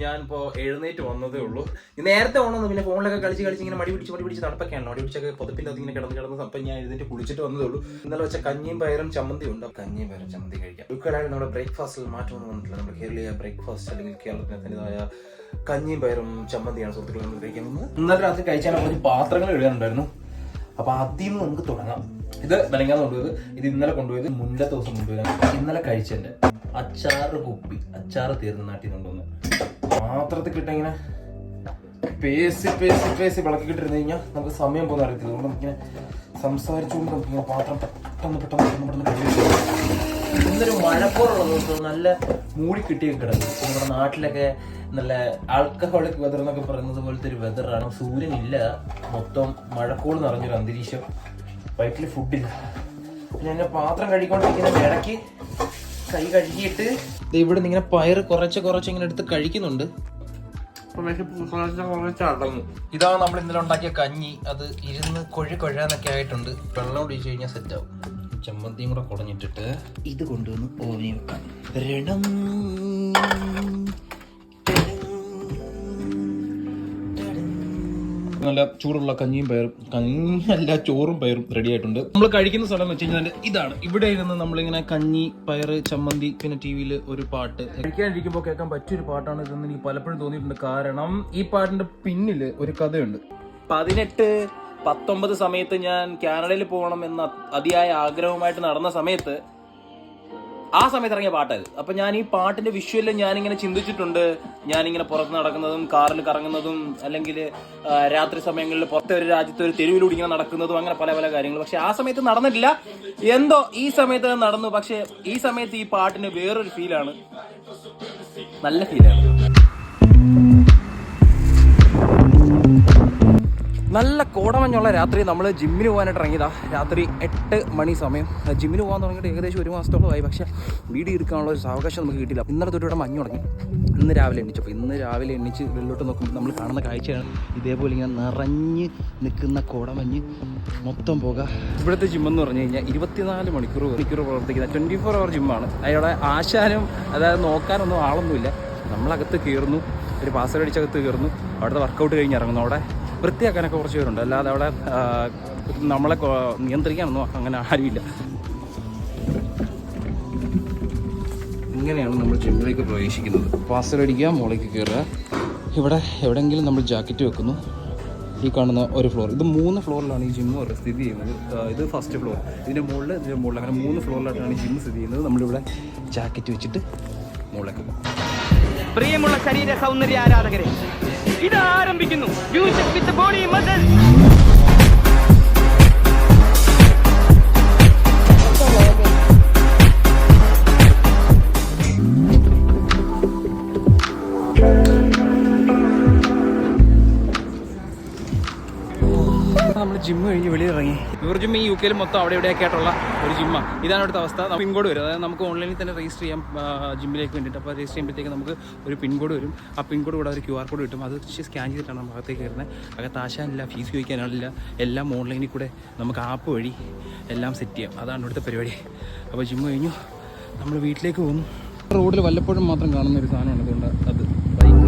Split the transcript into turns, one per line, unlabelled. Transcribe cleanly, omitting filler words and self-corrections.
ഞാനിപ്പോൾ എഴുന്നേറ്റ് വന്നതേ ഉള്ളൂ. നേരത്തെ വന്നു, പിന്നെ ഫോണിലൊക്കെ കളിച്ച് ഇങ്ങനെ മടി പിടിച്ച് നടപ്പൊക്കെയാണ്. മടി പിടിച്ചൊക്കെ പുതപ്പിൻ്റെ അത് ഇങ്ങനെ കിടന്ന് അപ്പം ഞാൻ എഴുന്നേറ്റ് കുളിച്ചിട്ട് വന്നതേ ഉള്ളൂ. ഇന്നലെ വെച്ച കഞ്ഞിയും പയറും ചമ്മന്തി ഉണ്ട്. കഞ്ഞിയും പയറും ചമ്മന്തി കഴിക്കാം. ഉൾക്കലായിട്ട് നമ്മുടെ ബ്രേക്ക്ഫാസ്റ്റിൽ മാറ്റമൊന്നും വന്നിട്ടില്ല. നമ്മുടെ കേരളീയ ബ്രേക്ക്ഫാസ്റ്റ് അല്ലെങ്കിൽ കേരളത്തിന് തനതായ കഞ്ഞിയും പയറും ചമ്മന്തിയാണ് സുഹൃത്തുക്കൾ നമ്മൾ കഴിക്കുന്നത്. ഇന്നലെ രാത്രി കഴിച്ചാൽ കുറച്ച് പാത്രങ്ങൾ എഴുതാനുണ്ടായിരുന്നു. അപ്പൊ അതിൽ നിന്ന് നമുക്ക് തുടങ്ങാം. ഇത് മെനങ്ങാന്ന് കൊണ്ടുപോയത്, ഇത് ഇന്നലെ കൊണ്ടുപോയത്, മുന്നത്തെ ദിവസം കൊണ്ടുപോയത്, ഇന്നലെ കഴിച്ചതിന്റെ അച്ചാറ് കുപ്പി. അച്ചാറ് തീർന്ന നാട്ടിൽ കൊണ്ടുവന്ന് പാത്രത്തിൽ കിട്ടിങ്ങനെ പേസി വിളക്കിട്ടിരുന്നു കഴിഞ്ഞാൽ നമുക്ക് സമയം പോകുന്ന അറിയത്തില്ല. അതുകൊണ്ട് നമുക്കിങ്ങനെ സംസാരിച്ചുകൊണ്ട് നമുക്കിങ്ങനെ പാത്രം പെട്ടെന്ന് കഴിയും. ഇന്നൊരു മഴക്കോറുള്ള ദിവസം നല്ല മൂടി കിട്ടിയൊക്കെ കിടക്കും. നമ്മുടെ നാട്ടിലൊക്കെ നല്ല ആൽക്കഹോളിക് വെതർ എന്നൊക്കെ പറയുന്നത് പോലത്തെ ഒരു വെതറാണ്. സൂര്യനില്ല, മൊത്തം മഴക്കോള് നിറഞ്ഞൊരു അന്തരീക്ഷം. വയറ്റിൽ ഫുഡില്ല. പിന്നെ എന്നെ പാത്രം കഴിക്കൊണ്ടിരിക്കുന്ന ഇടയ്ക്ക് കൈ കഴുകിയിട്ട് ഇവിടെ നിന്ന് ഇങ്ങനെ പയറ് കുറച്ച് ഇങ്ങനെ എടുത്ത് കഴിക്കുന്നുണ്ട്. ഇതാണ് നമ്മൾ ഇന്നലെ ഉണ്ടാക്കിയ കഞ്ഞി. അത് ഇരുന്ന് കൊഴാന്നൊക്കെ ആയിട്ടുണ്ട്. വെള്ളം ഒഴിച്ച് കഴിഞ്ഞാൽ സെറ്റാവും. ചമ്മന്തിയും കൂടെ കുടഞ്ഞിട്ടിട്ട് ഇത് കൊണ്ടുവന്ന് ഓവനി വെക്കാം. രണം നല്ല ചൂടുള്ള കഞ്ഞിയും പയറും, കഞ്ഞിയല്ല ചോറും പയറും റെഡി ആയിട്ടുണ്ട്. നമ്മൾ കഴിക്കുന്ന സ്ഥലം വെച്ച് കഴിഞ്ഞാൽ ഇതാണ്. ഇവിടെ ഇരുന്ന് നമ്മളിങ്ങനെ കഞ്ഞി, പയറ്, ചമ്മന്തി, പിന്നെ ടി വിയിൽ ഒരു പാട്ട് കഴിക്കാനിരിക്കുമ്പോൾ കേൾക്കാൻ പറ്റിയൊരു പാട്ടാണ് ഇതെന്ന് എനിക്ക് പലപ്പോഴും തോന്നിയിട്ടുണ്ട്. കാരണം ഈ പാട്ടിന്റെ പിന്നിൽ ഒരു കഥയുണ്ട്. 18-19 സമയത്ത് ഞാൻ കാനഡയിൽ പോകണം എന്ന അതിയായ ആഗ്രഹവുമായിട്ട് നടന്ന സമയത്ത് ആ സമയത്ത് ഇറങ്ങിയ പാട്ടായത്. അപ്പൊ ഞാൻ ഈ പാട്ടിന്റെ വിഷ്വലിൽ ഞാനിങ്ങനെ ചിന്തിച്ചിട്ടുണ്ട്. ഞാനിങ്ങനെ പുറത്ത് നടക്കുന്നതും കാറിൽ കറങ്ങുന്നതും അല്ലെങ്കിൽ രാത്രി സമയങ്ങളിൽ പുറത്തെ ഒരു രാജ്യത്തെ ഒരു തെരുവിലൂടെ ഇങ്ങനെ നടക്കുന്നതും അങ്ങനെ പല കാര്യങ്ങൾ. പക്ഷെ ആ സമയത്ത് നടന്നിട്ടില്ല. എന്തോ ഈ സമയത്ത് നടന്നു. പക്ഷെ ഈ സമയത്ത് ഈ പാട്ടിന് വേറൊരു ഫീലാണ്, നല്ല ഫീലാണ്. നല്ല കോടമഞ്ഞുള്ള രാത്രി നമ്മൾ ജിമ്മിന് പോകാനായിട്ട് ഇറങ്ങിയതാണ്. രാത്രി 8 മണി സമയം. ജിമ്മിന് പോകാൻ തുടങ്ങിയിട്ട് ഏകദേശം 1 മാസത്തോളമായി. പക്ഷേ വീഡിയോ എടുക്കാനുള്ള ഒരു സാവകാശം നമുക്ക് കിട്ടിയില്ല. ഇന്നലെ തൊട്ട് ഇവിടെ മഞ്ഞ് തുടങ്ങി. ഇന്ന് രാവിലെ എണ്ണിച്ച് വെള്ളോട്ട് നോക്കുമ്പോൾ നമ്മൾ കാണുന്ന കാഴ്ചയാണ് ഇതേപോലെ ഇങ്ങനെ നിറഞ്ഞ് നിൽക്കുന്ന കോടമഞ്ഞ്, മൊത്തം പോക. ഇവിടുത്തെ ജിമ്മെന്ന് പറഞ്ഞു കഴിഞ്ഞാൽ 24 മണിക്കൂർ പ്രവർത്തിക്കുന്ന 24 hour ജിമ്മാണ്. അവിടെ ആശാനും അതായത് നോക്കാനൊന്നും ആളൊന്നുമില്ല. നമ്മളകത്ത് കയറുന്നു, ഒരു പാസ് അടിച്ചകത്ത് കയറുന്നു, അവിടുത്തെ വർക്കൗട്ട് കഴിഞ്ഞ് ഇറങ്ങുന്നു. അവിടെ വൃത്തിയാക്കാനൊക്കെ കുറച്ച് പേരുണ്ട്. അല്ലാതെ അവിടെ നമ്മളെ നിയന്ത്രിക്കാനൊന്നും അങ്ങനെ ആരുമില്ല. ഇങ്ങനെയാണ് നമ്മൾ ജിമ്മിലേക്ക് പ്രവേശിക്കുന്നത്. പാസ് അടിക്കുക, മുകളിലേക്ക് കയറുക. ഇവിടെ എവിടെയെങ്കിലും നമ്മൾ ജാക്കറ്റ് വെക്കുന്നു. ഈ കാണുന്ന ഒരു ഫ്ലോർ, ഇത് 3 ഫ്ലോറിലാണ് ഈ ജിമ്മ് സ്ഥിതി ചെയ്യുന്നത്. ഇത് ഫസ്റ്റ് ഫ്ലോർ, ഇതിൻ്റെ മുകളിൽ അങ്ങനെ 3 ഫ്ലോറിലായിട്ടാണ് ഈ ജിമ്മ് സ്ഥിതി ചെയ്യുന്നത്. നമ്മളിവിടെ ജാക്കറ്റ് വെച്ചിട്ട് മുകളിലേക്ക് പോകും.
പ്രിയമുള്ള ശരീര സൗന്ദര്യ ആരാധകരെ, ഇത് ആരംഭിക്കുന്നു മ്യൂസിക് വിത്ത് ബോഡി മസിൽ.
നമ്മൾ ജിമ്മ് കഴിഞ്ഞ് വെളിയിറങ്ങി. ഇവർ ജിമ്മ് ഈ UK മൊത്തം അവിടെ ഇവിടെയൊക്കെ ആയിട്ടുള്ള ഒരു ജിമ്മാണ്. ഇതാണ് ഇവിടുത്തെ അവസ്ഥ. പിൻകോഡ് വരും. അതായത് നമുക്ക് ഓൺലൈനിൽ തന്നെ രജിസ്റ്റർ ചെയ്യാം ജിമ്മിലേക്ക് വേണ്ടിയിട്ട്. അപ്പോൾ രജിസ്റ്റർ ചെയ്യുമ്പോഴത്തേക്ക് നമുക്ക് ഒരു പിൻകോഡ് വരും. ആ പിൻകോഡ് കൂടെ ഒരു QR കോഡ് കിട്ടും. അത് സ്കാൻ ചെയ്തിട്ടാണ് നമ്മൾ അകത്തേക്ക് കയറുന്നത്. അകത്ത് ആശാനില്ല, ഫീസ് ചോദിക്കാനാളില്ല. എല്ലാം ഓൺലൈനിൽ കൂടെ നമുക്ക് ആപ്പ് വഴി എല്ലാം സെറ്റ് ചെയ്യാം. അതാണ് ഇവിടുത്തെ പരിപാടി. അപ്പോൾ ജിമ്മ് കഴിഞ്ഞു, നമ്മൾ വീട്ടിലേക്ക് പോകുന്നു. റോഡിൽ വല്ലപ്പോഴും മാത്രം കാണുന്ന ഒരു സാധനമാണ്. അതുകൊണ്ട് അത് ബൈക്ക്